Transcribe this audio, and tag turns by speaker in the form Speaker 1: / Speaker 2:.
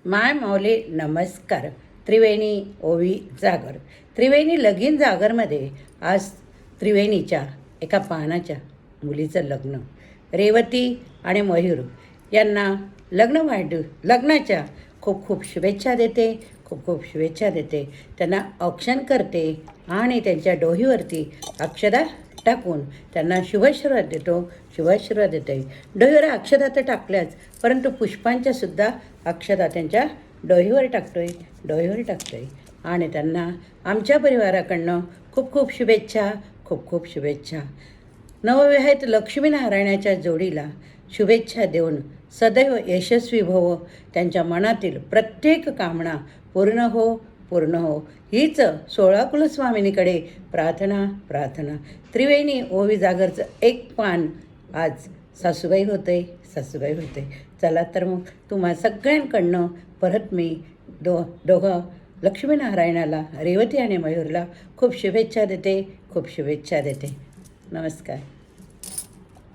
Speaker 1: माय माऊली नमस्कार. त्रिवेणी ओवी जागर. त्रिवेणी लगीन जागरमध्ये आज त्रिवेणीच्या एका पानाच्या मुलीचं लग्न. रेवती आणि मयूर यांना लग्नाच्या खूप खूप शुभेच्छा देते, खूप खूप शुभेच्छा देते. त्यांना औक्षण करते आणि त्यांच्या डोहीवरती अक्षदा टाकून त्यांना शुभाशीर्वाद देते. डोहीवर अक्षदा तर टाकल्याच, परंतु पुष्पांच्या सुद्धा अक्षदा त्यांच्या डोहीवर टाकतोय आणि त्यांना आमच्या परिवाराकडनं खूप खूप शुभेच्छा. नवविवाहित लक्ष्मीनारायणाच्या जोडीला शुभेच्छा देऊन सदैव यशस्वी भव, त्यांच्या मनातील प्रत्येक कामना पूर्ण हो हीच 16 कुलस्वामिनीकडे प्रार्थना. त्रिवेणी ओवी जागरचं एक पान आज सासूबाई होते. चला तर मग तुम्हा सगळ्यांकडनं परत मी दोघं लक्ष्मीनारायणाला, रेवती आणि मयूरला खूप शुभेच्छा देते. नमस्कार.